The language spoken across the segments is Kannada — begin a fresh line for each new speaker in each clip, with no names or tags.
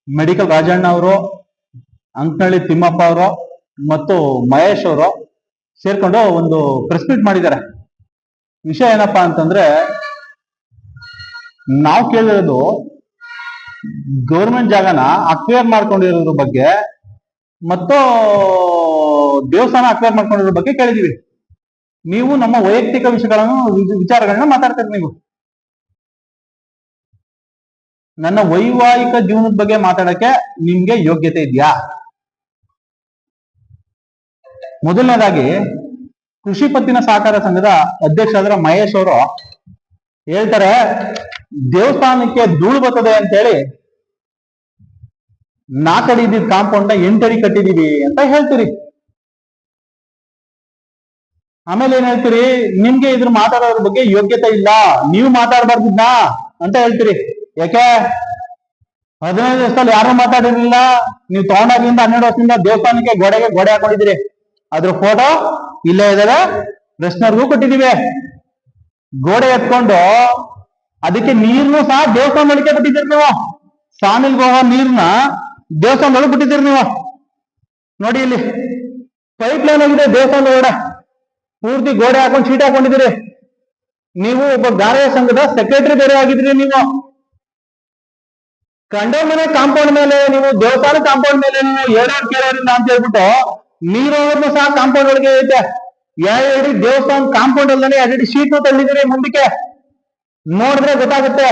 ಮೆಡಿಕಲ್ ರಾಜಣ್ಣ ಅವರು, ಅಂಕನಳ್ಳಿ ತಿಮ್ಮಪ್ಪ ಅವರು ಮತ್ತು ಮಹೇಶ್ ಅವರು ಸೇರ್ಕೊಂಡು ಒಂದು ಪ್ರೆಸ್ ಮೀಟ್ ಮಾಡಿದ್ದಾರೆ. ವಿಷಯ ಏನಪ್ಪಾ ಅಂತಂದ್ರೆ, ನಾವು ಕೇಳಿರೋದು ಗೌರ್ಮೆಂಟ್ ಜಾಗನ ಅಕ್ವೈರ್ ಮಾಡ್ಕೊಂಡಿರೋದ್ರ ಬಗ್ಗೆ ಮತ್ತು ದೇವಸ್ಥಾನ ಅಕ್ವೈರ್ ಮಾಡ್ಕೊಂಡಿರೋ ಬಗ್ಗೆ ಕೇಳಿದೀವಿ. ನೀವು ನಮ್ಮ ವೈಯಕ್ತಿಕ ವಿಚಾರಗಳನ್ನ ಮಾತಾಡ್ತೀರಿ. ನೀವು ನನ್ನ ವೈವಾಹಿಕ ಜೀವನದ ಬಗ್ಗೆ ಮಾತಾಡಕ್ಕೆ ನಿಮ್ಗೆ ಯೋಗ್ಯತೆ ಇದೆಯಾ? ಮೊದಲನೇದಾಗಿ ಕೃಷಿ ಪತ್ತಿನ ಸಹಕಾರ ಸಂಘದ ಅಧ್ಯಕ್ಷರಾದ ಮಹೇಶ್ ಅವರು ಹೇಳ್ತಾರೆ, ದೇವಸ್ಥಾನಕ್ಕೆ ಧೂಳು ಬರ್ತದೆ ಅಂತ ಹೇಳಿ 4 ಅಡಿ ಇದ್ದಿದ್ದ ಕಾಂಪೌಂಡ್ 8 ಅಡಿ ಕಟ್ಟಿದೀವಿ ಅಂತ ಹೇಳ್ತೀರಿ. ಆಮೇಲೆ ಏನ್ ಹೇಳ್ತೀರಿ, ನಿಮ್ಗೆ ಇದ್ರ ಮಾತಾಡೋದ್ರ ಬಗ್ಗೆ ಯೋಗ್ಯತೆ ಇಲ್ಲ, ನೀವು ಮಾತಾಡಬಾರ್ದಿದ್ನ ಅಂತ ಹೇಳ್ತೀರಿ. ಯಾಕೆ? 15 ವರ್ಷದಲ್ಲಿ ಯಾರು ಮಾತಾಡಿರ್ಲಿಲ್ಲ. ನೀವು ತಗೊಂಡಾಗಿಂದ 12 ವರ್ಷದಿಂದ ದೇವಸ್ಥಾನಕ್ಕೆ ಗೋಡೆ ಹಾಕೊಂಡಿದ್ದೀರಿ. ಅದ್ರ ಫೋಟೋ ಇಲ್ಲೇ ಇದಾವೆ, ಪ್ರಶ್ನರ್ಗೂ ಕೊಟ್ಟಿದ್ದೀವಿ. ಗೋಡೆ ಎತ್ಕೊಂಡು ಅದಕ್ಕೆ ನೀರ್ನು ಸಹ ದೇವಸ್ಥಾನದೊಳಗೆ ಬಿಟ್ಟಿದ್ದೀರಿ. ನೀವು ಸಾಮಿಲ್ಗೆ ಹೋಗೋ ನೀರ್ನ ದೇವಸ್ಥಾನದೊಳಗೆ ಬಿಟ್ಟಿದ್ದೀರಿ. ನೀವು ನೋಡಿ, ಇಲ್ಲಿ ಪೈಪ್ ಲೈನ್ ಆಗಿದೆ ದೇವಸ್ಥಾನದೊಳಗಡೆ, ಪೂರ್ತಿ ಗೋಡೆ ಹಾಕೊಂಡು ಶೀಟ್ ಹಾಕೊಂಡಿದ್ದೀರಿ. ನೀವು ಒಬ್ಬ ಗಾರೆಯ ಸಂಘದ ಸೆಕ್ರೆಟರಿ ಬೇರೆ ಆಗಿದ್ರಿ. ನೀವು ಕಂಡೋ ಮನೆ ಕಾಂಪೌಂಡ್ ಮೇಲೆ, ನೀವು ದೇವಸ್ಥಾನ ಕಾಂಪೌಂಡ್ ಮೇಲೆ ನೀವು 2 ಕೇಳೋದ್ರಿಂದ ಅಂತ ಹೇಳ್ಬಿಟ್ಟು ನೀರೋದ್ರೂ ಸಹ ಕಾಂಪೌಂಡ್ ಒಳಗೆ ಐತೆ. 2 ಅಡಿ ದೇವಸ್ಥಾನ ಕಾಂಪೌಂಡ್ ಅಲ್ಲೇ 2 ಅಡಿ ಶೀಟ್ ತಂದಿದ್ದೀರಿ. ಮುಂದಕ್ಕೆ ನೋಡಿದ್ರೆ ಗೊತ್ತಾಗುತ್ತೆ.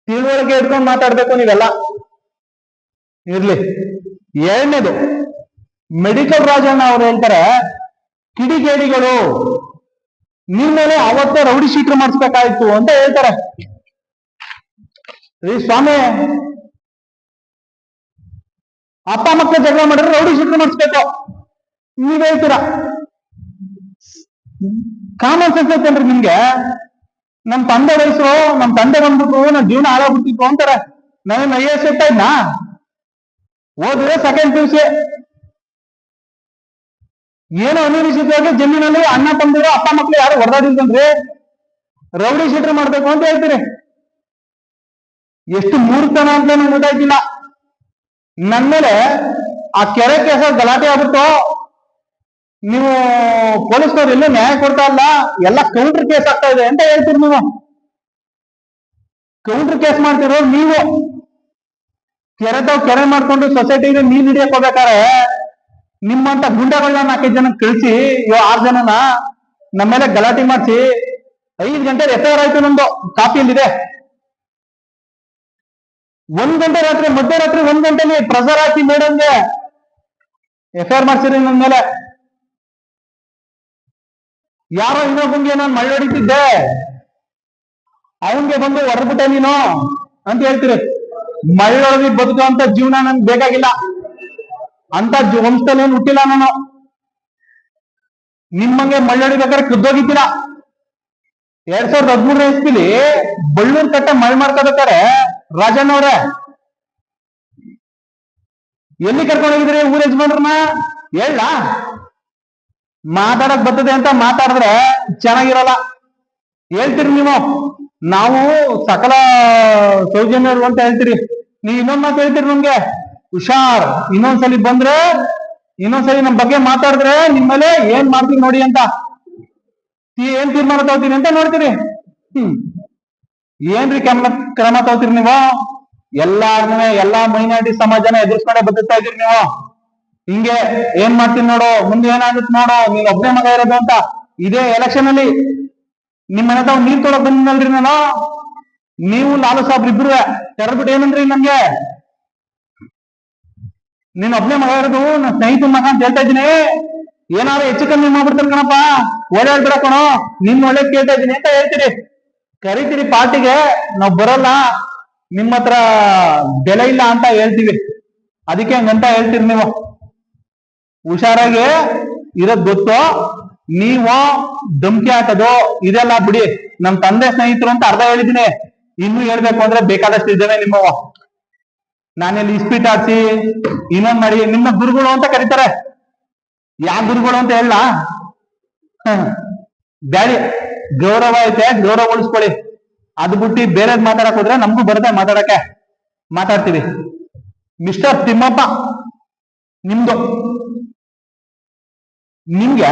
ತಿಳುವಳಿಕೆ ಇಟ್ಕೊಂಡು ಮಾತಾಡ್ಬೇಕು ನೀವೆಲ್ಲ. ಇರ್ಲಿ. ಎರಡನೇದು, ಮೆಡಿಕಲ್ ರಾಜಣ್ಣ ಅವ್ರು ಹೇಳ್ತಾರೆ, ಕಿಡಿಗೇಡಿಗಳು ನಿಮ್ಮ ಮೇಲೆ ಅವತ್ತೇ ರೌಡಿ ಶೀಟ್ರು ಮಾಡಿಸ್ಬೇಕಾಯ್ತು ಅಂತ ಹೇಳ್ತಾರೆ. ಸ್ವಾಮಿ, ಅಪ್ಪ ಮಕ್ಕಳ ಜಗಳ ಮಾಡಿದ್ರೆ ರೌಡಿ ಶೀಟ್ರು ಮಾಡಿಸ್ಬೇಕು ನೀವ್ ಹೇಳ್ತೀರಾ? ಕಾಮನ್ ಸೆನ್ಸ್ ಐತೇನ್ರಿ ನಿಮ್ಗೆ? ನಮ್ ತಂದೆ ವಯಸ್ಸು, ನಮ್ ತಂದೆ ಬಂದ್ಬಿಟ್ರು, ನಮ್ ಜೀವನ ಹಾಳಾಗ್ಬಿಟ್ಟಿತ್ತು ಅಂತಾರೆ. ನಾವೇನ್ IAS ಇರ್ತಾ ಇದ್ನಾ? ಓದಿದ್ರೆ 2nd PUC. ಏನೋ ಅನಿರೀಕ್ಷಿತವಾಗಿ ಜಮೀನಲ್ಲಿ ಅಣ್ಣ ತಂದಿರೋ ಅಪ್ಪ ಮಕ್ಳು ಯಾರು ಹೊಡೆದಾಡಿಲ್ಕಂದ್ರಿ ರೌಡಿ ಶೀಟ್ರು ಮಾಡ್ಬೇಕು ಅಂತ ಹೇಳ್ತೀರಿ. ಎಷ್ಟು ಮೂರ್ತನ ಅಂತ ನಂಗೆ ಗೊತ್ತಾಯ್ತಿಲ್ಲ. ನನ್ ಮೇಲೆ ಆ ಕೆರೆ ಕೇಸ ಗಲಾಟೆ ಆಗ್ಬಿಟ್ಟು ನೀವು ಪೊಲೀಸ್ನವ್ರು ಎಲ್ಲೂ ನ್ಯಾಯ ಕೊಡ್ತಾ ಇಲ್ಲ, ಎಲ್ಲ ಕೌಂಟರ್ ಕೇಸ್ ಆಗ್ತಾ ಇದೆ ಅಂತ ಹೇಳ್ತೀರಿ. ನೀವು ಕೌಂಟರ್ ಕೇಸ್ ಮಾಡ್ತಿರೋ ನೀವು. ಕೆರೆ ಮಾಡ್ಕೊಂಡು ಸೊಸೈಟಿಗೆ ನೀರ್ ಹಿಡಿಯಕ್ ಹೋಗ್ಬೇಕಾರೆ ನಿಮ್ಮಂತ ಗುಂಡಗಳನ್ನ 4 ಜನ ಕಳಿಸಿ 6 ಜನನ ನಮ್ಮ ಮೇಲೆ ಗಲಾಟೆ ಮಾಡಿಸಿ 5 ಗಂಟೆ FIR ಆಯ್ತು. ನಮ್ದು ಕಾಪಿಯಲ್ಲಿದೆ. 1 ಗಂಟೆ ರಾತ್ರಿ, ಮಧ್ಯರಾತ್ರಿ 1 ಗಂಟೆಲಿ ಪ್ರೆಸರ್ ಹಾಕಿ ಮೇಡಮ್ಗೆ FIR ಮಾಡ್ಸಿರಿ ನನ್ನ ಮೇಲೆ. ಯಾರೋ ಇನ್ನೊಬ್ಬಂಗೆ ನಾನು ಮಳೆ ಹೊಡಿತಿದ್ದೆ, ಅವನ್ಗೆ ಬಂದು ಹೊರಬಿಟ್ಟೆ ನೀನು ಅಂತ ಹೇಳ್ತೀರಿ. ಮಳ್ಳೊಳಗೆ ಬದುಕುವಂತ ಜೀವನ ನನ್ಗೆ ಬೇಕಾಗಿಲ್ಲ. ಅಂತ ವಂಶದಲ್ಲಿ ಹುಟ್ಟಿಲ್ಲ ನಾನು. ನಿಮ್ಮಂಗೆ ಮಳ್ಳೊಡಿಬೇಕಾದ್ರೆ ಕುದ್ದೋಗಿದ್ದೀರಾ. 2013 ಇಸ್ವಿಲಿ ಬಳ್ಳೂರ್ ಕಟ್ಟೆ ಮಳೆ ಮಾಡ್ಕೋಬೇಕಾರೆ ರಾಜಣ್ಣವ್ರೆ ಎಲ್ಲಿ ಕರ್ಕೊಂಡೋಗಿದ್ರಿ? ಊರ ಯಜಮಾನ್ರನ್ನ ಹೇಳ. ಮಾತಾಡಕ್ ಬರ್ತದೆ ಅಂತ ಮಾತಾಡಿದ್ರೆ ಚೆನ್ನಾಗಿರಲ್ಲ. ಹೇಳ್ತೀರಿ ನೀವು, ನಾವು ಸಕಲ ಸೌಜನ್ಯರು ಅಂತ ಹೇಳ್ತೀರಿ. ನೀವ್ ಇನ್ನೊಂದ್ ಮಾತು ಹೇಳ್ತೀರಿ ನಮ್ಗೆ, ಹುಷಾರ್, ಇನ್ನೊಂದ್ಸಲಿ ಬಂದ್ರೆ, ಇನ್ನೊಂದ್ಸಲಿ ನಮ್ ಬಗ್ಗೆ ಮಾತಾಡಿದ್ರೆ ನಿಮ್ಮಲ್ಲಿ ಏನ್ ಮಾಡ್ತೀವಿ ನೋಡಿ ಅಂತ, ಏನ್ ತೀರ್ಮಾನ ತಗೋತೀರಿ ಅಂತ ನೋಡ್ತೀರಿ. ಏನ್ರಿ ಕ್ರಮ ತಗೋತೀರಿ ನೀವು? ಎಲ್ಲಾ ಮೈನಾರಿಟಿ ಸಮಾಜನ ಎದುರಿಸ್ಕೊಂಡೆ ಬದುಕ್ತಾ ಇದೀರಿ ನೀವು. ಹಿಂಗೆ ಏನ್ ಮಾಡ್ತೀನಿ ನೋಡು, ಮುಂದೆ ಏನಾಗುತ್ತೆ ನೋಡು, ನೀನ್ ಒಬ್ಬನೇ ಮಗ ಇರೋದು ಅಂತ. ಇದೇ ಎಲೆಕ್ಷನ್ ಅಲ್ಲಿ ನಿಮ್ ಮನೆ ತಾವ್ ನೀರ್ ತೊಳಕ್ ಬಂದಿನಲ್ರಿ ನಾನು. ನೀವು ಲಾಲು ಸಾಬ್ರು ಇಬ್ರು ತೆರದ್ಬಿಟ್ಟು ಏನಂದ್ರಿ ನಮ್ಗೆ, ನೀನ್ ಒಬ್ಬನೇ ಮಗ ಇರೋದು, ನನ್ನ ಸ್ನೇಹಿತನ ಮಗ ಅಂತ ಹೇಳ್ತಾ ಇದ್ದೀನಿ. ಏನಾದ್ರು ಹೆಚ್ಚು ಕಮ್ಮಿ ಮಾಡ್ಬಿಡ್ತಾರೆ ಕಣಪ್ಪ, ಓಡಾಡ್ಬಿಡ ಕಣೋ, ನಿನ್ ಒಳ್ಳೆ ಕೇಳ್ತಾ ಇದ್ದೀನಿ ಅಂತ ಹೇಳ್ತೀರಿ. ಕರಿತೀರಿ ಪಾರ್ಟಿಗೆ, ನಾವ್ ಬರಲ್ಲ, ನಿಮ್ಮ ಹತ್ರ ಬೆಲೆ ಇಲ್ಲ ಅಂತ ಹೇಳ್ತೀವಿ. ಅದಕ್ಕೆ ಹಂಗಂತ ಹೇಳ್ತೀರಿ ನೀವು. ಹುಷಾರಾಗಿ ಇರೋದ್ ಗೊತ್ತು. ನೀವು ಧಮ್ಕಿ ಹಾಕೋದು ಇದೆಲ್ಲ ಬಿಡಿ. ನಮ್ ತಂದೆ ಸ್ನೇಹಿತರು ಅಂತ ಅರ್ಧ ಹೇಳಿದ್ದೀನಿ, ಇನ್ನು ಹೇಳ್ಬೇಕು ಅಂದ್ರೆ ಬೇಕಾದಷ್ಟು ಇದ್ದೇನೆ ನಿಮ್ಮವ. ನಾನೆಲ್ಲಿ ಇಸ್ಪೀಟ್ ಹಾಕ್ಸಿ ಇನ್ನೊಂದ್ ಮಾಡಿ ನಿಮ್ಮ ಗುರುಗಳು ಅಂತ ಕರೀತಾರೆ. ಯಾವ ಗುರುಗಳು ಅಂತ ಹೇಳ ಬ್ಯಾಡಿ. ಗೌರವ ಐತೆ, ಗೌರವ ಉಳಿಸ್ಕೊಳ್ಳಿ. ಅದು ಬಿಟ್ಟು ಬೇರೆದ್ ಮಾತಾಡಕ್ ಹೋದ್ರೆ ನಮಗೂ ಬರುತ್ತೆ ಮಾತಾಡಕ್ಕೆ. ಮಾತಾಡ್ತೀವಿ. ಮಿಸ್ಟರ್ ತಿಮ್ಮಪ್ಪ, ನಿಮ್ದು ನಿಮ್ಗೆ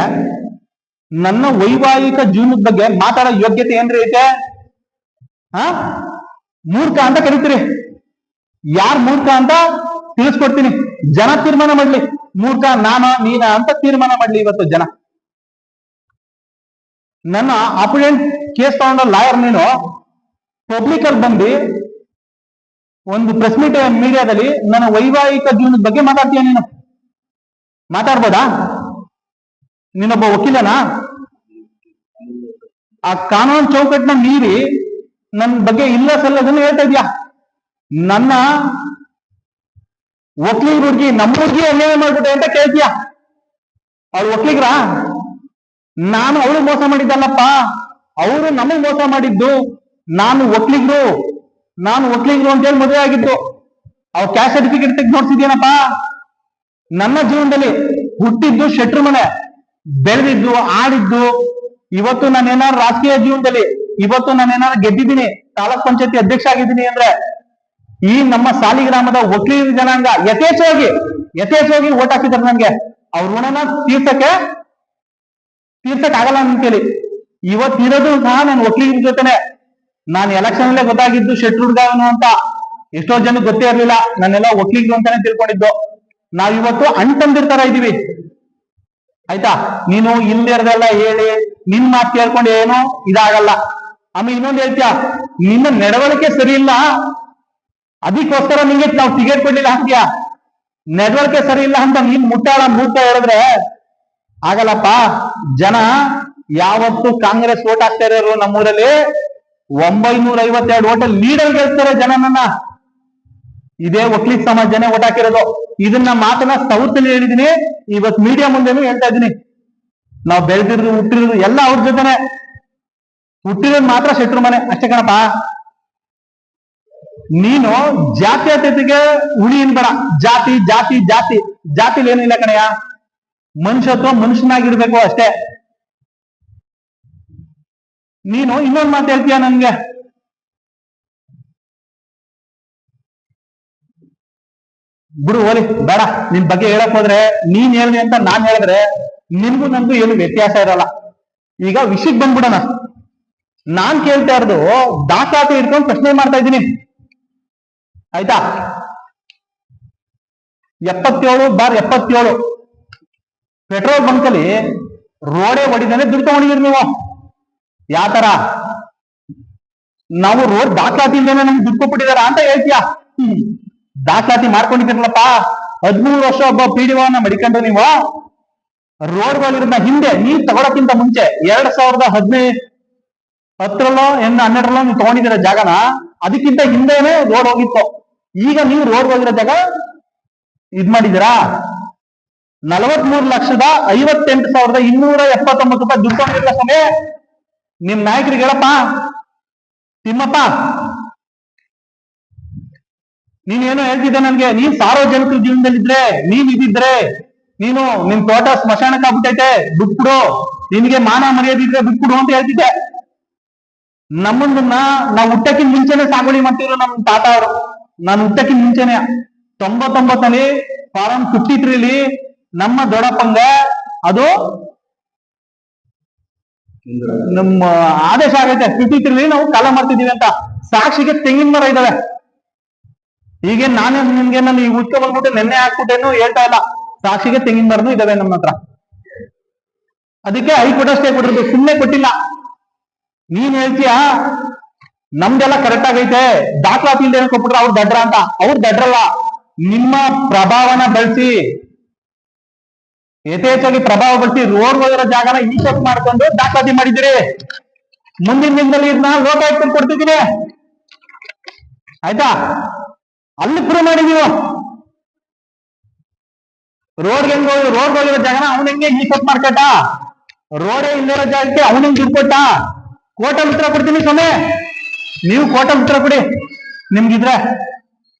ನನ್ನ ವೈವಾಹಿಕ ಜೀವನದ ಬಗ್ಗೆ ಮಾತಾಡೋ ಯೋಗ್ಯತೆ ಏನ್ರಿ ಐತೆ? ಮೂರ್ಖ ಅಂತ ಕರಿತೀರಿ. ಯಾರ್ ಮೂರ್ಖ ಅಂತ ತಿಳಿಸ್ಕೊಡ್ತೀನಿ. ಜನ ತೀರ್ಮಾನ ಮಾಡ್ಲಿ, ಮೂರ್ಖ ನಾನ ನೀನ ಅಂತ ತೀರ್ಮಾನ ಮಾಡ್ಲಿ ಇವತ್ತು ಜನ. ನನ್ನ ಅಪೋನೆಂಟ್ ಕೇಸ್ ತಗೊಂಡ ಲಾಯರ್ ನೀನು ಪಬ್ಲಿಕ್ ಅಲ್ಲಿ ಬಂದು ಒಂದು ಪ್ರೆಸ್ ಮೀಡಿಯಾದಲ್ಲಿ ನನ್ನ ವೈವಾಹಿಕ ಜೀವನದ ಬಗ್ಗೆ ಮಾತಾಡ್ತೀಯ ನೀನು? ಮಾತಾಡ್ಬೋದಾ? ನೀನೊಬ್ಬ ವಕೀಲನಾ? ಆ ಕಾನೂನು ಚೌಕಟ್ಟನ್ನ ಮೀರಿ ನನ್ನ ಬಗ್ಗೆ ಇಲ್ಲ ಸಲ್ಲದನ್ನು ಹೇಳ್ತಾ ಇದ್ಯಾ. ನನ್ನ ಒಕ್ಲಿಗರ ಹುಡುಗಿ ನಮ್ಮ ಹುಡುಗಿ ಅನ್ಯಾಯ ಮಾಡ್ಬಿಟ್ಟೆ ಅಂತ ಕೇಳ್ತೀಯ. ಅವಳು ಒಕ್ಲಿಗರ? ನಾನು ಅವಳು ಮೋಸ ಮಾಡಿದ್ದಲ್ಲಪ್ಪ, ಅವರು ನಮಗ್ ಮೋಸ ಮಾಡಿದ್ದು. ನಾನು ಒಕ್ಲಿಗರು ಅಂತ ಹೇಳಿ ಮದುವೆ ಆಗಿದ್ದು. ಅವ್ರ ಕ್ಯಾಸ್ಟ್ ಸರ್ಟಿಫಿಕೇಟ್ ತೆಗೆದು ನೋಡ್ಸಿದ್ಯೇನಪ್ಪ. ನನ್ನ ಜೀವನದಲ್ಲಿ ಹುಟ್ಟಿದ್ದು ಶೆಟ್ರು ಮನೆ, ಬೆಳೆದಿದ್ದು ಆಡಿದ್ದು. ಇವತ್ತು ನಾನೇನಾದ್ರು ರಾಜಕೀಯ ಜೀವನದಲ್ಲಿ ಇವತ್ತು ನಾನೇನಾದ್ರು ಗೆದ್ದಿದ್ದೀನಿ, ತಾಲೂಕ್ ಪಂಚಾಯತಿ ಅಧ್ಯಕ್ಷ ಆಗಿದ್ದೀನಿ ಅಂದ್ರೆ ಈ ನಮ್ಮ ಸಾಲಿಗ್ರಾಮದ ವಕೀಲ ಜನಾಂಗ ಯಥೇಚ್ಛವಾಗಿ ಓಟ್ ಹಾಕಿದ್ದಾರೆ ನನ್ಗೆ. ಅವ್ರ ಋಣನ ತೀರ್ಸಕ್ ಆಗಲ್ಲ ಅಂತೇಳಿ ಇವತ್ತಿರೋದು ಸಹ ನಾನು ವಕೀಲರ ಜೊತೆನೆ. ನಾನು ಎಲೆಕ್ಷನ್ ಅಲ್ಲೇ ಗೊತ್ತಾಗಿದ್ದು ಶೆಟ್ರು ಹುಡ್ಗಾವನು ಅಂತ. ಎಷ್ಟೋ ಜನ ಗೊತ್ತೇ ಇರ್ಲಿಲ್ಲ, ನಾನೆಲ್ಲ ವಕೀಲರು ಅಂತಾನೆ ತಿಳ್ಕೊಂಡಿದ್ದು. ನಾವಿವತ್ತು ಅಣ್ತಂದಿರ್ತಾರ ಇದೀವಿ. ಆಯ್ತಾ? ನೀನು ಇಲ್ದಿರದೆಲ್ಲ ಹೇಳಿ ನಿನ್ ಮಾತು ಕೇಳ್ಕೊಂಡು ಏನೋ ಇದಾಗಲ್ಲ. ಆಮೇಲೆ ಇನ್ನೊಂದು ಹೇಳ್ತೀಯ, ನಿನ್ನ ನಡವಳಿಕೆ ಸರಿ ಇಲ್ಲ, ಅದಕ್ಕೋಸ್ಕರ ನಿಂಗೆ ನಾವು ಟಿಕೆಟ್ ಕೊಡ್ಲಿಲ್ಲ ಅಂತೀಯ. ನಡವಳಿಕೆ ಸರಿ ಇಲ್ಲ ಅಂತ ನೀನ್ ಮುಟ್ಟಾಳ ಮೂರ್ತ ಹೇಳಿದ್ರೆ ಆಗಲ್ಲಪ್ಪ. ಜನ ಯಾವತ್ತು ಕಾಂಗ್ರೆಸ್ ಓಟ್ ಹಾಕ್ತಾ ಇರೋರು ನಮ್ಮೂರಲ್ಲಿ 952 ಓಟಲ್ಲಿ ಲೀಡರ್ ಗೆಲ್ತಾರೆ ಜನ. ನನ್ನ ಇದೇ ವಕೀಲ ಸಮಾಜ ಜನ ಓಟ್ ಹಾಕಿರೋದು. ಇದನ್ನ ಮಾತನ್ನ ಸೌತಲ್ಲಿ ಹೇಳಿದೀನಿ, ಇವತ್ತು ಮೀಡಿಯಾ ಮುಂದೆನೂ ಹೇಳ್ತಾ ಇದ್ದೀನಿ. ನಾವು ಬೆಳೆದಿರೋದು ಹುಟ್ಟಿರೋದು ಎಲ್ಲ ಅವ್ರ ಜೊತೆನೆ. ಹುಟ್ಟಿರೋದು ಮಾತ್ರ ಶೆಟ್ರು ಮನೆ ಅಷ್ಟೇ ಕಣಪ್ಪ. ನೀನು ಜಾತ್ಯತೀತಕ್ಕೆ ಉಳಿಯನ್ ಬೇಡ. ಜಾತಿ ಜಾತಿ ಜಾತಿ ಜಾತಿಲಿ ಏನಿಲ್ಲ ಕಣಯ್ಯ. ಮನುಷ್ಯತ್ವ ಮನುಷ್ಯನಾಗಿರ್ಬೇಕು ಅಷ್ಟೇ. ನೀನು ಇನ್ನೊಂದು ಮಾತು ಹೇಳ್ತೀಯ ನನ್ಗೆ, ಬಿಡು ಹೋಲಿ ಬೇಡ. ನಿನ್ ಬಗ್ಗೆ ಹೇಳಕ್ ಹೋದ್ರೆ ನೀನ್ ಹೇಳ್ದೆ ಅಂತ ನಾನ್ ಹೇಳಿದ್ರೆ ನಿನ್ಗೂ ನನ್ಗೂ ಏನು ವ್ಯತ್ಯಾಸ ಇರಲ್ಲ. ಈಗ ವಿಷಯಕ್ಕೆ ಬಂದ್ಬಿಡೋಣ. ನಾನ್ ಕೇಳ್ತಾ ಇರೋದು ದಾಖಲಾತಿ ಇಟ್ಕೊಂಡು ಪ್ರಶ್ನೆ ಮಾಡ್ತಾ ಇದ್ದೀನಿ. ಆಯ್ತಾ? 77/77 ಪೆಟ್ರೋಲ್ ಬಂಕ್ ಅಲ್ಲಿ ರೋಡೇ ಹೊಡಿದಾನೆ ದುಡ್ಡು ತಗೊಂಡಿದ್ದೀರಿ ನೀವು. ಯಾವ ತರ? ನಾವು ರೋಡ್ ದಾಖಲಾತಿ ಇಲ್ದೇನೆ ನಮ್ಗೆ ದುಡ್ಡು ಕೊಟ್ಬಿಟ್ಟಿದಾರ ಅಂತ ಹೇಳ್ತೀಯ. ದಾಖಲಾತಿ ಮಾಡ್ಕೊಂಡಿದ್ದೀರಲ್ಲಪ್ಪ. 13 ವರ್ಷ ಒಬ್ಬ PDOನ ಮಡಿಕೊಂಡು ನೀವು ರೋಡ್ಗಳಿರೋದ್ನ ಹಿಂದೆ ನೀರ್ ತಗೊಳಕ್ಕಿಂತ ಮುಂಚೆ 2010ರಲ್ಲೋ 12ರಲ್ಲೋ ನೀವು ತಗೊಂಡಿದ್ದೀರ ಜಾಗನ. ಅದಕ್ಕಿಂತ ಹಿಂದೆನೆ ರೋಡ್ ಹೋಗಿತ್ತು. ಈಗ ನೀವು ರೋಡ್ ಹೋಗಿರೋ ಜಾಗ ಇದ್ ಮಾಡಿದ್ದೀರಾ. 43,58,279 ರೂಪಾಯಿ ದುಡ್ಡು ತಗೊಂಡಿರಲ್ಲ ಸ್ವಾಮಿ. ನಿಮ್ ನಾಯಕರಿಗೆ ಹೇಳಪ್ಪ. ತಿಮ್ಮಪ್ಪ, ನೀನೇನೋ ಹೇಳ್ತಿದ್ದೆ ನನ್ಗೆ, ನೀನ್ ಸಾರ್ವಜನಿಕರ ಜೀವನದಲ್ಲಿದ್ರೆ ನೀನ್ ಇದಿದ್ರೆ ನೀನು ನಿನ್ ತೋಟ ಸ್ಮಶಾನಕ್ಕೆ ಆಗ್ಬಿಟ್ಟೈತೆ, ಬಿಟ್ಬಿಡು, ನಿನ್ಗೆ ಮಾನ ಮರ್ಯಾದೆ ಇದ್ರೆ ಬಿಟ್ಬಿಡು ಅಂತ ಹೇಳ್ತಿದ್ದೆ. ನಮ್ಮನ್ನ ನಾವು ಹುಟ್ಟಕ್ಕಿಂತ ಮುಂಚೆನೆ ಸಾಗುವಳಿ ಮಾಡ್ತಿದ್ರು ನಮ್ ತಾತ ಅವರು. ನಾನು ಹುಟ್ಟಕ್ಕಿಂತ ಮುಂಚೆನೆ 99ನಲ್ಲಿ ಫಾರಂ 53 ನಮ್ಮ ದೊಡ್ಡಪ್ಪಂಗ ಅದು ನಮ್ಮ ಆದೇಶ ಆಗೈತೆ. 53 ನಾವು ಕಾಲ ಮಾಡ್ತಿದೀವಿ ಅಂತ. ಸಾಕ್ಷಿಗೆ ತೆಂಗಿನ ಮರ ಇದಾವೆ. ಈಗ ನಾನೇ ನಿಮ್ಗೆ ನಾನು ಈ ಉಚ್ಕ ಬಂದ್ಬಿಟ್ಟು ನೆನ್ನೆ ಹಾಕ್ಬಿಟ್ಟೇನು ಹೇಳ್ತಾ ಇಲ್ಲ. ಸಾಕ್ಷಿಗೆ ತೆಂಗಿನ ಮರನು ಇದಾವೆ ನಮ್ಮ ಹತ್ರ. ಅದಕ್ಕೆ ಹೈಕೋರ್ಟ್ ಅಷ್ಟೇ ಕೊಟ್ಟಿರೋದು, ಸುಮ್ಮನೆ ಕೊಟ್ಟಿಲ್ಲ. ನೀನ್ ಹೇಳ್ತೀಯ ನಮ್ದೆಲ್ಲ ಕರೆಕ್ಟ್ ಆಗೈತೆ, ದಾಖಲಾತಿ ಇಲ್ದೇ ಕೊಟ್ಬಿಟ್ರೆ ಅವ್ರು ದಡ್ರ ಅಂತ. ಅವ್ರು ದಡ್ರಲ್ಲ. ನಿಮ್ಮ ಪ್ರಭಾವನ ಬಳಸಿ, ಯಥೇಚ್ಛಾಗಿ ಪ್ರಭಾವ ಬಳಸಿ ರೋಡ್ ಹೋಗಿರೋ ಜಾಗನ ಇನ್ಶೆಟ್ ಮಾಡ್ಕೊಂಡು ದಾಖಲಾತಿ ಮಾಡಿದ್ದೀರಿ. ಮುಂದಿನ ದಿನದಲ್ಲಿ ಇದನ್ನ ಲೋಕಾಯುಕ್ತಕ್ಕೆ ಕೊಡ್ತಿದ್ದೀನಿ. ಆಯ್ತಾ? ಅಲ್ಲಿ ಪ್ರೂವ್ ಮಾಡಿದೀವಿ. ರೋಡ್ ಹೋಗಿರೋ ಜಾಗನ ಅವನಿಗೆ ಇನ್ಶೆಟ್ ಮಾಡ್ಕೊಟ್ಟ. ರೋಡೇ ಇಲ್ಲಿರೋ ಜಾಗಕ್ಕೆ ಅವನಿಗೆ ದುಡ್ಡು ಕೊಟ್ಟ. ಕೋರ್ಟಲ್ಲಿ ಉತ್ತರ ಕೊಡ್ತೀನಿ ಸ್ವಾಮಿ. ನೀವು ಕೋರ್ಟಲ್ಲಿ ಉತ್ತರ ಕೊಡಿ. ನಿಮ್ಗಿದ್ರೆ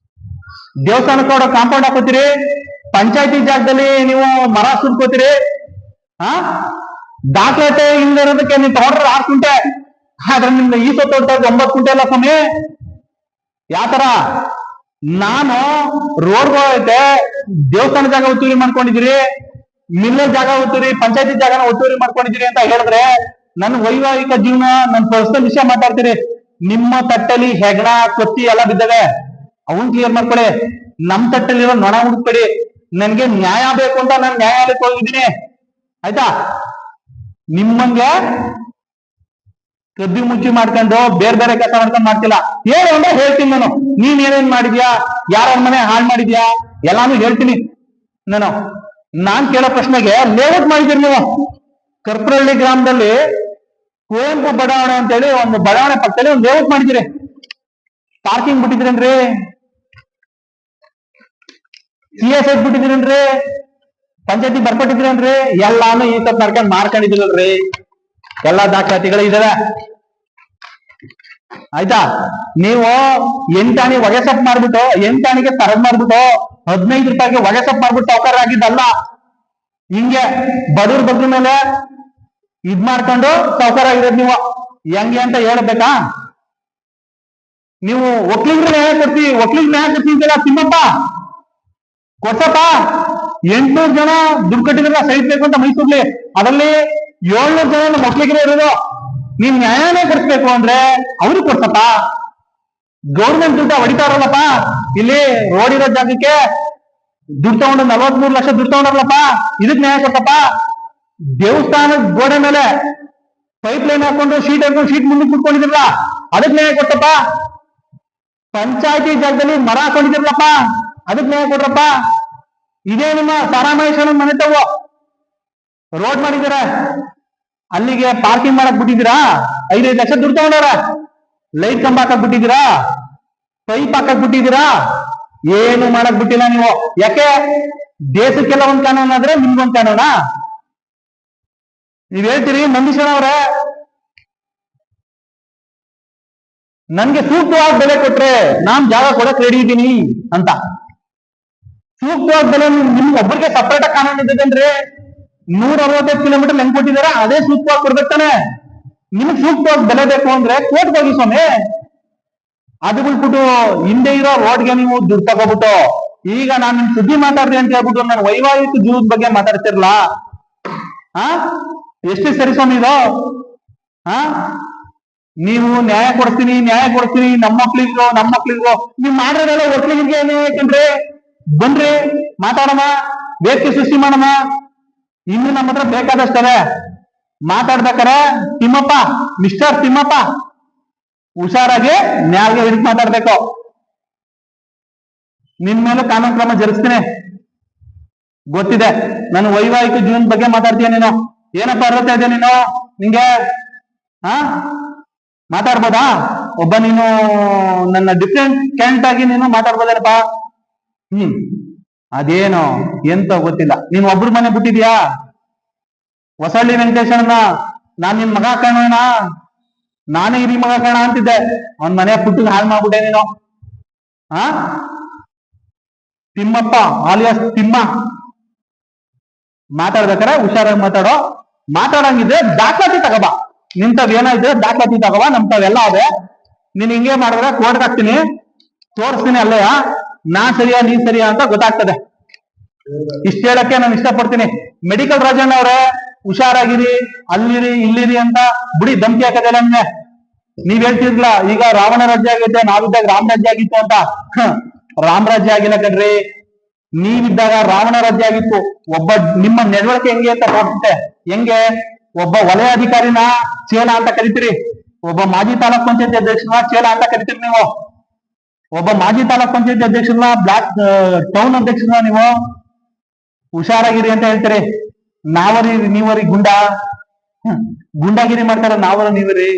ದೇವಸ್ಥಾನಕ್ಕೆ ಕೊಡೋ ಕಾಂಪೌಂಡ್ ಹಾಕೋತೀರಿ, ಪಂಚಾಯತಿ ಜಾಗದಲ್ಲಿ ನೀವು ಮರ ಸುರ್ಕೋತೀರಿ. ದಾಖಲಾತಿ ಇಲ್ಲದಿರೋದಕ್ಕೆ ನೀವು ತಗೊಂಡ್ರೆ 6 ಕುಂಟೆ, ಆದ್ರೆ ನಿಮ್ದು ಈ ಸೊತ್ತು 9 ಕುಂಟೆ ಅಲ್ಲ ಸ್ವಾಮಿ. ಯಾವ ತರ? ನಾನು ರೋಡ್ಗಳೈತೆ ದೇವಸ್ಥಾನ ಜಾಗ ಒತ್ತುವರಿ ಮಾಡ್ಕೊಂಡಿದ್ದೀರಿ, ಮಿಲ್ಲರ್ ಜಾಗ ಒತ್ತುವರಿ, ಪಂಚಾಯತಿ ಜಾಗನ ಒತ್ತುವರಿ ಮಾಡ್ಕೊಂಡಿದ್ದೀರಿ ಅಂತ ಹೇಳಿದ್ರೆ ನನ್ನ ವೈವಾಹಿಕ ಜೀವನ, ನನ್ನ ಪರ್ಸನಲ್ ವಿಷಯ ಮಾತಾಡ್ತೀರಿ. ನಿಮ್ಮ ತಟ್ಟಲ್ಲಿ ಹೆಗಣ ಕೊತ್ತಿ ಎಲ್ಲ ಬಿದ್ದವೆ, ಅವನ್ ಕ್ಲಿಯರ್ ಮಾಡ್ಕೊಳ್ಳಿ. ನಮ್ ತಟ್ಟಲ್ಲಿರೋ ನೊಣ ಹುಡುಕ್ಬೇಡಿ. ನನ್ಗೆ ನ್ಯಾಯ ಬೇಕು ಅಂತ ನಾನು ನ್ಯಾಯಾಲಯಕ್ಕೆ ಹೋಗಿದ್ದೀನಿ, ಆಯ್ತಾ? ನಿಮ್ಮಂಗೆ ಕದ್ದಿ ಮುಚ್ಚಿ ಮಾಡ್ಕೊಂಡು ಬೇರೆ ಬೇರೆ ಕೆಲಸ ಮಾಡ್ಕೊಂಡು ಮಾಡ್ತಿಲ್ಲ. ಹೇಳು ಅಂದ್ರೆ ಹೇಳ್ತೀನಿ ನಾನು. ನೀನ್ ಏನೇನ್ ಮಾಡಿದ್ಯಾ, ಯಾರ ಮನೆ ಹಾಳು ಮಾಡಿದ್ಯಾ, ಎಲ್ಲಾನು ಹೇಳ್ತೀನಿ ನಾನು. ನಾನ್ ಕೇಳೋ ಪ್ರಶ್ನೆಗೆ ಲೇಔಟ್ ಮಾಡಿದ್ದೀರಿ ನೀವು. ಕರ್ಪುರಹಳ್ಳಿ ಗ್ರಾಮದಲ್ಲಿ ಕುವೆಂಪು ಬಡಾವಣೆ ಅಂತೇಳಿ ಒಂದು ಬಡಾವಣೆ ಪಕ್ಕದಲ್ಲಿ ಒಂದು ಲೇಔಟ್ ಮಾಡಿದಿರಿ. ಪಾರ್ಕಿಂಗ್ ಬಿಟ್ಟಿದ್ರೇನ್ರಿ, CSS ಬಿಟ್ಟಿದ್ರೇನ್ರಿ, ಪಂಚಾಯತಿ ಬರ್ಕೊಟ್ಟಿದ್ರೇನ್ರಿ? ಎಲ್ಲಾನು ಈ ತರ ನಡ್ಕೊಂಡ್ ಮಾಡ್ಕೊಂಡಿದ್ರಲ್ರಿ. ಎಲ್ಲಾ ದಾಖಲಾತಿಗಳು ಇದಾವೆ, ಆಯ್ತಾ? ನೀವು ಎಂಟಾಣಿ ಒಗೆಸಪ್ ಮಾಡ್ಬಿಟ್ಟು, ಎಂಟಾಣಿಗೆ ತರದ್ ಮಾಡ್ಬಿಟ್ಟು 15 ರೂಪಾಯಿಗೆ ಒಗೆಸಪ್ ಮಾಡ್ಬಿಟ್ಟು ಸಾವುಕಾರ ಆಗಿದ್ದಲ್ಲ. ಹಿಂಗೆ ಬಡವ್ರ ಬಗ್ಗೆ ಮೇಲೆ ಇದ್ ಮಾಡ್ಕೊಂಡು ಸಾವುಕಾರ ಆಗಿರೋದು ನೀವು. ಹೆಂಗೆ ಅಂತ ಹೇಳ್ಬೇಕಾ? ನೀವು ಒಕ್ಲಿಗ್ರು ನ್ಯಾಯ ಕೊಡ್ತೀವಿ, ಒಕ್ಲಿಗ್ ನ್ಯಾಯ ಕೊಡ್ತೀವಿ ತಿಮ್ಮಪ್ಪ ಕೊಡ್ಸಪ್ಪ. 800 ಜನ ದುಡ್ಡು ಕಟ್ಟಿದ್ರೆ ಸಹಿಸ್ಬೇಕು ಅಂತ ಮೈಸೂರ್ಲಿ, ಅದರಲ್ಲಿ 700 ಜನ ನಮ್ಮ ಒಕ್ಲಿಗರೇ ಇರೋದು. ನೀವ್ ನ್ಯಾಯನೇ ಕೊಡ್ಸ್ಬೇಕು ಅಂದ್ರೆ ಅವ್ರಿಗೆ ಕೊಡ್ಸಪ್ಪ. ಗೌರ್ಮೆಂಟ್ ದುಡ್ಡ ಹೊಡಿತಾರಲ್ಲಪ್ಪ, ಇಲ್ಲಿ ರೋಡ್ ಇರೋ ಜಾಗಕ್ಕೆ ದುಡ್ಡು ತಗೊಂಡು 43 ಲಕ್ಷ ದುಡ್ಡು ತಗೊಂಡಾರಲ್ಲಪ್ಪ, ಇದಕ್ ನ್ಯಾಯ ಕೊಟ್ಟಪ್ಪ. ದೇವಸ್ಥಾನದ ಗೋಡೆ ಮೇಲೆ ಪೈಪ್ ಲೈನ್ ಹಾಕೊಂಡು ಶೀಟ್ ಹಾಕೊಂಡು ಶೀಟ್ ಮುಂದಕ್ಕೆ ಕುತ್ಕೊಂಡಿದ್ರಲ್ಲ, ಅದಕ್ ನ್ಯಾಯ ಕೊಟ್ಟಪ್ಪ. ಪಂಚಾಯತಿ ಜಾಗದಲ್ಲಿ ಮರ ಹಾಕೊಂಡಿದ್ರಲ್ಲಪ್ಪ, ಅದಕ್ ನ್ಯಾಯ ಕೊಡ್ರಪ್ಪ. ಇದೇ ನಿಮ್ಮ ತಾರಾಮಹೇಶ್ವರ ಮನೆ ತಗೋ ರೋಡ್ ಮಾಡಿದಾರೆ, ಅಲ್ಲಿಗೆ ಪಾರ್ಕಿಂಗ್ ಮಾಡಕ್ ಬಿಟ್ಟಿದ್ದೀರಾ, 5-5 ಲಕ್ಷ ದುಡ್ಡು ತಗೊಂಡವ್ರ. ಲೈಟ್ ಕಂಬ ಹಾಕಕ್ ಬಿಟ್ಟಿದ್ದೀರಾ, ಪೈಪ್ ಹಾಕಕ್ ಬಿಟ್ಟಿದ್ದೀರಾ, ಏನು ಮಾಡಕ್ ಬಿಟ್ಟಿಲ್ಲ ನೀವು. ಯಾಕೆ? ದೇಶಕ್ಕೆಲ್ಲ ಒಂದ್ ಕಾನೂನ್ ಆದ್ರೆ ನಿಮ್ಗೊಂದ್ ಕಾನೂನಾ? ನೀವ್ ಹೇಳ್ತೀರಿ ನಂದೀಶಣ್ಣ ಅವ್ರೆ, ನನ್ಗೆ ಸೂಕ್ತವಾಗಿ ಬೆಲೆ ಕೊಟ್ರೆ ನಾನ್ ಜಾಗ ಕೊಡಕ್ ರೆಡಿ ಇದ್ದೀನಿ ಅಂತ. ಸೂಕ್ತವಾಗಿ ಬೆಲೆ ನಿಮ್ಗೆ ಒಬ್ಬರಿಗೆ ಸಪರೇಟ್ ಕಾನೂನು ಇದ್ದದೇನ್ರಿ? 165 ಕಿಲೋಮೀಟರ್ ಹೆಂಗ್ ಕೊಟ್ಟಿದಾರ, ಅದೇ ಸೂಕ್ತವಾಗಿ ಕೊಡ್ಬೇಕು ತಾನೆ. ನಿಮ್ಗೆ ಸೂಕ್ತವಾಗಿ ಬೆಲೆ ಬೇಕು ಅಂದ್ರೆ ಕೋರ್ಟ್ಗೆ ಹೋಗಿ ಸ್ವಾಮಿ. ಅದು ಬಿಟ್ಬಿಟ್ಟು ಹಿಂದೆ ಇರೋ ರೋಡ್ಗೆ ನೀವು ದುಡ್ಡು ತಗೋಬಿಟ್ಟು ಈಗ ನಾನು ನಿಮ್ ಸುದ್ದಿ ಮಾತಾಡ್ದೆ ಅಂತ ಹೇಳ್ಬಿಟ್ಟು ನಾನು ವೈವಾಹಿಕ ಜೀವನದ ಬಗ್ಗೆ ಮಾತಾಡ್ತಿರ್ಲ. ಎಷ್ಟು ಸರಿ ಸ್ವಾಮಿ ಇದು? ನೀವು ನ್ಯಾಯ ಕೊಡ್ತೀನಿ ನಮ್ಮ ಮಕ್ಳಿಗೂ ನೀವ್ ಮಾಡಿರೋದೆಲ್ಲ ಒಕ್ಕಲಿಗರಿಗೆ ಏನೇ ಯಾಕಂದ್ರೆ ಬನ್ರಿ ಮಾತಾಡೋಣ, ವೇದಿಕೆ ಸೃಷ್ಟಿ ಮಾಡೋಣ. ಇನ್ನು ನಮ್ಮ ಹತ್ರ ಬೇಕಾದಷ್ಟೇ ಮಾತಾಡ್ಬೇಕಾರೆ ತಿಮ್ಮಪ್ಪ, ಮಿಸ್ಟರ್ ತಿಮ್ಮಪ್ಪ ಹುಷಾರಾಗಿ ನ್ಯಾಯ ಹಿಡಿದು ಮಾತಾಡ್ಬೇಕು. ನಿನ್ ಮೇಲೆ ಕಾನೂನು ಕ್ರಮ ಜರುಗಿಸ್ತೀನಿ, ಗೊತ್ತಿದೆ. ನಾನು ವೈವಾಹಿಕ ಜೀವನದ ಬಗ್ಗೆ ಮಾತಾಡ್ತೀಯ ನೀನು. ಏನಪ್ಪ ಅರ್ಹತೆ ಇದೆ ನೀನು? ನಿಂಗೆ ಮಾತಾಡ್ಬೋದಾ? ಒಬ್ಬ ನೀನು ನನ್ನ ಡಿಫ್ರೆಂಟ್ ಕ್ಯಾಂಟ್ ಆಗಿ ನೀನು ಮಾತಾಡ್ಬೋದೇನಪ್ಪ? ಅದೇನೋ ಎಂತ ಗೊತ್ತಿಲ್ಲ. ನೀನ್ ಒಬ್ರು ಮನೆ ಬಿಟ್ಟಿದ್ಯಾ? ಹೊಸಳ್ಳಿ ವೆಂಕಟೇಶಣ್ಣ ನಾನ್ ನಿನ್ ಮಗ ಕಾಣೋಣ, ನಾನೇ ಹಿರಿ ಮಗ ಕಾಣ ಅಂತಿದ್ದೆ. ಅವನ್ ಮನೆ ಪುಟ್ಟಿಗೆ ಹಾಳು ಮಾಡ್ಬಿಟ್ಟೆ ನೀನು. ತಿಮ್ಮಪ್ಪ ಆಲಿಯಾಸ್ ತಿಮ್ಮ. ಮಾತಾಡ್ಬೇಕಾರೆ ಹುಷಾರಾಗಿ ಮಾತಾಡೋ. ಮಾತಾಡಂಗಿದ್ರೆ ದಾಖಲಾತಿ ತಗೋಬಾ. ನಿಂತಾವ್ ಏನಾಯ್ತು ದಾಖಲಾತಿ ತಗೋಬಾ. ನಮ್ತಾವೆಲ್ಲ ಅವೆ. ನೀನ್ ಹಿಂಗೆ ಮಾಡಿದ್ರೆ ಕೋರ್ಟ್ಗೆ ಹಾಕ್ತೀನಿ, ತೋರಿಸ್ತೀನಿ ಅಲ್ಲಯ್ಯ, ನಾ ಸರಿಯಾ ನೀನ್ ಸರಿಯಾ ಅಂತ ಗೊತ್ತಾಗ್ತದೆ. ಇಷ್ಟ ಹೇಳಕ್ಕೆ ನಾನು ಇಷ್ಟಪಡ್ತೀನಿ. ಮೆಡಿಕಲ್ ರಾಜಣ್ಣ ಅವ್ರೆ, ಹುಷಾರಾಗಿರಿ, ಅಲ್ಲಿರಿ ಇಲ್ಲಿರಿ ಅಂತ ಬಿಡಿ ಧಮಕಿ ಹಾಕದಲ್ಲ. ನಮ್ಗೆ ನೀವ್ ಹೇಳ್ತಿರ್ಲ ಈಗ ರಾವಣ ರಾಜ್ಯ ಆಗೈತೆ, ನಾವಿದ್ದಾಗ ರಾಮ ರಾಜ್ಯ ಆಗಿತ್ತು ಅಂತ. ರಾಮ ರಾಜ್ಯ ಆಗಿಲ್ಲ ಕಣ್ರಿ, ನೀವಿದ್ದಾಗ ರಾವಣ ರಾಜ್ಯ ಆಗಿತ್ತು. ಒಬ್ಬ ನಿಮ್ಮ ನಡವಳಿಕೆ ಹೆಂಗೆ ಅಂತ ನೋಡ್ತಿದ್ದೆ. ಹೆಂಗೆ ಒಬ್ಬ ವಲಯ ಅಧಿಕಾರಿನ ಚೇಲ ಅಂತ ಕರಿತೀರಿ, ಒಬ್ಬ ಮಾಜಿ ತಾಲೂಕ್ ಪಂಚಾಯತಿ ಅಧ್ಯಕ್ಷನ ಚೇಲ ಅಂತ ಕರಿತೀರಿ ನೀವು, ಒಬ್ಬ ಮಾಜಿ ತಾಲೂಕ್ ಪಂಚಾಯತಿ ಅಧ್ಯಕ್ಷನ ಬ್ಲಾಕ್ ಟೌನ್ ಅಧ್ಯಕ್ಷನ ನೀವು ಹುಷಾರಾಗಿರಿ ಅಂತ ಹೇಳ್ತೀರಿ. ನಾವರಿ ನೀವರಿ ಗುಂಡಾಗಿರಿ ಮಾಡ್ತಾರ. ನಾವರ ನೀವರಿ.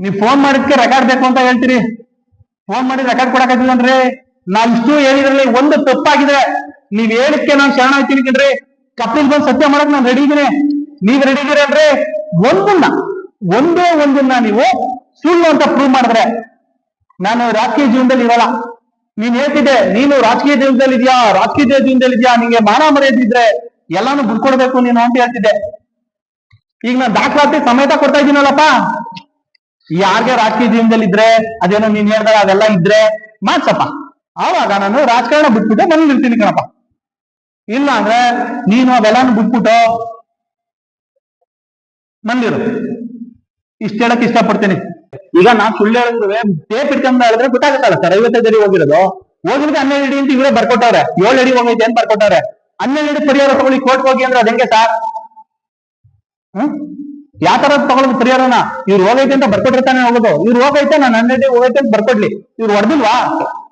ನೀವ್ ಫೋನ್ ಮಾಡಿದ್ಕೆ ರೆಕಾರ್ಡ್ ಬೇಕು ಅಂತ ಹೇಳ್ತೀರಿ. ಫೋನ್ ಮಾಡಿ ರೆಕಾರ್ಡ್ ಕೊಡಕತ್ತಿಲ್ಲನ್ರಿ. ನಾವ್ ಇಷ್ಟು ಹೇಳಿದ್ರಲ್ಲಿ ಒಂದು ತಪ್ಪಾಗಿದೆ. ನೀವ್ ಹೇಳಿದ್ಕೆ ನಾನ್ ಶರಣ ಆಯ್ತೀನಿ ಕಣ್ರಿ. ಕಪಿಲ್ ಬಂದ್ ಸತ್ಯ ಮಾಡಕ್ ನಾನ್ ರೆಡಿ ಇದೀನಿ. ನೀವ್ ರೆಡಿ ಇದೀರಲ್ರಿ? ಒಂದೇ ಒಂದನ್ನ ನೀವು ಸುಳ್ಳು ಅಂತ ಪ್ರೂವ್ ಮಾಡಿದ್ರೆ ನಾನು ರಾಜಕೀಯ ಜೀವನದಲ್ಲಿ ಇರಲ್ಲ. ನೀನ್ ಹೇಳ್ತಿದ್ದೆ ನೀನು ರಾಜಕೀಯ ಜೀವನದಲ್ಲಿ ಇದೆಯಾ, ನಿಂಗೆ ಮಾನ ಮರ್ಯಾದೆ ಇದ್ರೆ ಎಲ್ಲಾನು ಬಿಡ್ಕೊಡ್ಬೇಕು ನೀನು ಅಂತ ಹೇಳ್ತಿದ್ದೆ. ಈಗ ನಾನು ದಾಖಲಾತಿ ಸಮೇತ ಕೊಡ್ತಾ ಇದ್ದೀನಲ್ಲಪ್ಪ. ಯಾರಿಗೆ ರಾಜಕೀಯ ಜೀವನದಲ್ಲಿ ಇದ್ರೆ ಅದೇನೋ ನೀನ್ ಹೇಳ್ದಾಗ ಅದೆಲ್ಲ ಇದ್ರೆ ಮಾಡ್ಸಪ್ಪ. ಆವಾಗ ನಾನು ರಾಜಕಾರಣ ಬಿಟ್ಬಿಟ್ಟು ಮನೇಲಿ ಇರ್ತೀನಿ ಕಣಪ್ಪ. ಇಲ್ಲ ಅಂದ್ರೆ ನೀನು ಅವೆಲ್ಲಾನು ಬಿಟ್ಬಿಟ್ಟು ಮನೇಲಿರು. ಇಷ್ಟ ಹೇಳಕ್ ಇಷ್ಟಪಡ್ತೀನಿ. ಈಗ ನಾನ್ ಸುಳ್ಳು ಹೇಳಿದ್ರೆ ಟೇಪ್ ಇಟ್ಕೊಂಡ್ ಹೇಳಿದ್ರೆ ಗೊತ್ತಾಗುತ್ತಲ್ಲ ಸರ್, 55 ಅಡಿ ಹೋಗಿರೋದು. ಹೋಗಿದ್ರೆ 12 ಅಡಿ ಅಂತ ಇವರೇ ಬರ್ಕೊಟ್ಟವ್ರೆ. 7 ಅಡಿ ಹೋಗೈತೆ ಅಂತ ಬರ್ಕೊಟ್ಟವ್ರೆ. 12 ಅಡಿ ಪರಿಹಾರ ತಗೊಳ್ಳಿ ಕೋರ್ಟ್ ಹೋಗಿ ಅಂದ್ರೆ ಅದ್ ಹೆಂಗೆ ಸರ್? ಯಾವ ತರ ತಗೊಳ್ಳೋದು ಪರಿಹಾರನ? ಇವ್ರು ಹೋಗೈತೆ ಅಂತ ಬರ್ಕೊಟ್ಟಿರ್ತಾನೆ ಹೋಗೋದು. ಇವ್ರು ಹೋಗೈತೆ ನಾನು 12 ಹೋಗೈತೆ ಅಂತ ಬರ್ಕೊಡ್ಲಿ. ಇವ್ರು ಹೊಡೆದಿಲ್ವಾ?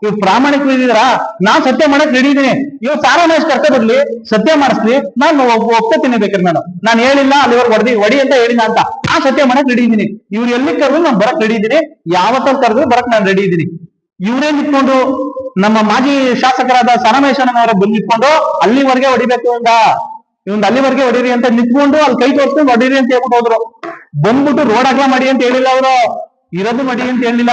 ಇವ್ರು ಪ್ರಾಮಾಣಿಕರಿದ್ದೀರಾ? ನಾನ್ ಸತ್ಯ ಮಾಡಕ್ ರೆಡಿ ಇದೀನಿ. ಇವ್ರು ಸಾರಾನ ಎಷ್ಟು ಕರ್ಕ ಬರ್ಲಿ, ಸತ್ಯ ಮಾಡಿಸ್ಲಿ, ನಾನು ಒಪ್ಕೋತೀನಿ. ಬೇಕಾದ್ರೆ ನಾನು ಹೇಳಿಲ್ಲ ಅಲ್ಲಿವರೆಗೆ ಹೊಡಿ ಅಂತ ಹೇಳಿಲ್ಲ ಅಂತ ಆ ಸತ್ಯ ಮಾಡಕ್ ರೆಡಿ ಇದೀನಿ. ಇವ್ರು ಎಲ್ಲಿ ಕರೆದ್ರು ನಾನು ಬರಕ್ ರೆಡಿ ಇದೀನಿ. ಯಾವತ್ತ ಕರೆದ್ರು ಬರಕ್ ನಾನು ರೆಡಿ ಇದೀನಿ. ಇವರೇ ನಿಂತ್ಕೊಂಡು ನಮ್ಮ ಮಾಜಿ ಶಾಸಕರಾದ ಸನಮೇಶಣ್ಣನವರ ಬಂದು ನಿಂತ್ಕೊಂಡು ಅಲ್ಲಿವರೆಗೆ ಹೊಡಿಬೇಕು ಅಂತ, ಇವಂದು ಅಲ್ಲಿವರೆಗೆ ಹೊಡೀರಿ ಅಂತ ನಿಂತ್ಕೊಂಡು ಅಲ್ಲಿ ಕೈ ತೋರಿಸ್ಕೊಂಡು ಹೊಡೀರಿ ಅಂತ ಹೇಳ್ಬಿಟ್ಟು ಹೋದ್ರು. ಬಂದ್ಬಿಟ್ಟು ರೋಡ್ ಅಗಲ ಮಾಡಿ ಅಂತ ಹೇಳಿಲ್ಲ ಅವರು, ಇರೋದು ಮಾಡಿ ಅಂತ ಹೇಳಿಲ್ಲ,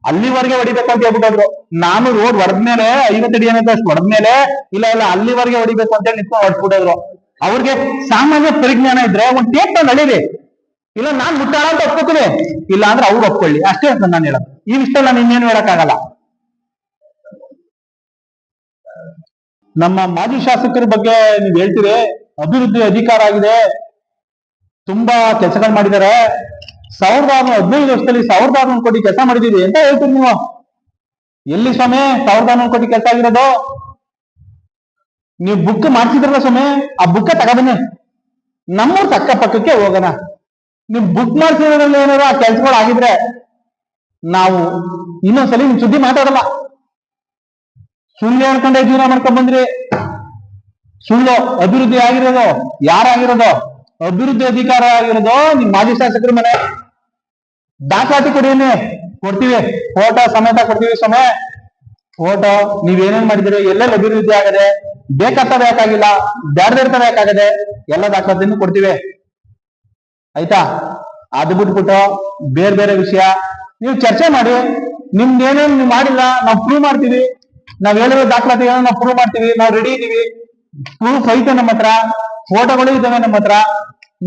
ಅಲ್ಲಿವರೆಗೆ ಹೊಡಿಬೇಕು ಅಂತ ಹೇಳ್ಬಿಟ್ಟೋದ್ರು. ನಾನು ರೋಡ್ ಹೊಡೆದ್ಮೇಲೆ 50 ಅಡಿ ಏನಂತ ಅಷ್ಟು ಹೊಡೆದ್ಮೇಲೆ ಇಲ್ಲ ಅಲ್ಲಿವರೆಗೆ ಹೊಡಿಬೇಕು ಅಂತ ಹೇಳಿ ನಿಂತ್ಕೊಂಡು ಹೊಡ್ಸ್ಬಿಟ್ಟೋದ್ರು. ಅವ್ರಿಗೆ ಸಾಮಾನ್ಯ ಪರಿಜ್ಞಾನ ಇದ್ರೆ ಒಂದ್ ಟೇಪ್ ತಂದು ಅಳಿರಿ. ಇಲ್ಲ ನಾನ್ ಮುಟ್ಟಾಳ ಅಂತ ಒಪ್ಕೋತೀನಿ, ಇಲ್ಲ ಅಂದ್ರೆ ಅವ್ರು ಒಪ್ಕೊಳ್ಳಿ, ಅಷ್ಟೇ ಅಂತ ನಾನು ಹೇಳೋದು. ಈ ವಿಷಯದಲ್ಲಿ ನಾನು ಇನ್ನೇನು ಹೇಳಕ್ಕಾಗಲ್ಲ. ನಮ್ಮ ಮಾಜಿ ಶಾಸಕರ ಬಗ್ಗೆ ನೀವ್ ಹೇಳ್ತೀರಿ, ಅಭಿವೃದ್ಧಿ ಅಧಿಕಾರ ಆಗಿದೆ, ತುಂಬಾ ಕೆಲಸಗಳು ಮಾಡಿದ್ದಾರೆ. 1615 ವರ್ಷದಲ್ಲಿ 1600 ಕೋಟಿ ಕೆಲಸ ಮಾಡಿದೀವಿ ಅಂತ ಹೇಳ್ತೀರಿ ನೀವು. ಎಲ್ಲಿ ಸ್ವಾಮಿ 1600 ಕೋಟಿ ಕೆಲಸ ಆಗಿರೋದು? ನೀವು ಬುಕ್ ಮಾಡ್ತಿದ್ರಲ್ಲ ಸ್ವಾಮಿ, ಆ ಬುಕ್ಕ ತಗೋಬನ್ನಿ, ನಮ್ಮೂರ್ ಅಕ್ಕಪಕ್ಕಕ್ಕೆ ಹೋಗೋಣ. ನೀವು ಬುಕ್ ಮಾಡ್ತಿದ್ರಲ್ಲಿ ಏನಾದ್ರು ಆ ಕೆಲ್ಸಗಳು ಆಗಿದ್ರೆ ನಾವು ಇನ್ನೊಂದ್ಸಲಿ ನಿಮ್ ಸುದ್ದಿ ಮಾತಾಡಲ್ಲ. ಸುಳ್ಳು ಹೇಳ್ಕೊಂಡೆ ಜೀವನ ಮಾಡ್ಕೊಂಡ್ ಬಂದ್ರಿ. ಸುಳ್ಳು. ಅಭಿವೃದ್ಧಿ ಆಗಿರೋದು ಯಾರಾಗಿರೋದು? ಅಭಿವೃದ್ಧಿ ಅಧಿಕಾರ ಆಗಿರೋದು ನಿಮ್ ಮಾಜಿ ಶಾಸಕರ ಮನೆ. ದಾಖಲಾತಿ ಕೊಡಿಯೇನೆ ಕೊಡ್ತೀವಿ, ಫೋಟೋ ಸಮೇತ ಕೊಡ್ತೀವಿ ಸ್ವಾಮಿ. ಫೋಟೋ ನೀವೇನೇನ್ ಮಾಡಿದಿರಿ, ಎಲ್ಲೆಲ್ಲಿ ಅಭಿವೃದ್ಧಿ ಆಗದೆ, ಬೇಕಂತ ಬೇಕಾಗಿಲ್ಲ, ಬ್ಯಾಡ್ದಿರ್ತ ಬೇಕಾಗದೆ, ಎಲ್ಲ ದಾಖಲಾತಿನೂ ಕೊಡ್ತೀವಿ. ಆಯ್ತಾ? ಅದು ಬಿಟ್ಬಿಟ್ಟು ಬೇರೆ ಬೇರೆ ವಿಷಯ ನೀವು ಚರ್ಚೆ ಮಾಡಿ. ನಿಮ್ದು ಏನೇನು ನೀವು ಮಾಡಿಲ್ಲ ನಾವು ಪ್ರೂವ್ ಮಾಡ್ತೀವಿ. ನಾವ್ ಹೇಳಿರೋ ದಾಖಲಾತಿಗಳನ್ನ ನಾವು ಪ್ರೂವ್ ಮಾಡ್ತೀವಿ. ನಾವು ರೆಡಿ ಇದೀವಿ. ಪ್ರೂಫ್ ಐತೆ ನಮ್ಮ ಹತ್ರ, ಫೋಟೋಗಳು ಇದಾವೆ ನಮ್ಮ ಹತ್ರ.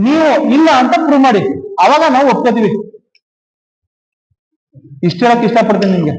ನೀವು ಇಲ್ಲ ಅಂತ ಪ್ರೂವ್ ಮಾಡಿ, ಅವಾಗ ನಾವು ಒಪ್ಕೋತೀವಿ. ಇಷ್ಟ ಹೇಳಕ್ ಇಷ್ಟಪಡ್ತೀನಿ ನಿಮ್ಗೆ.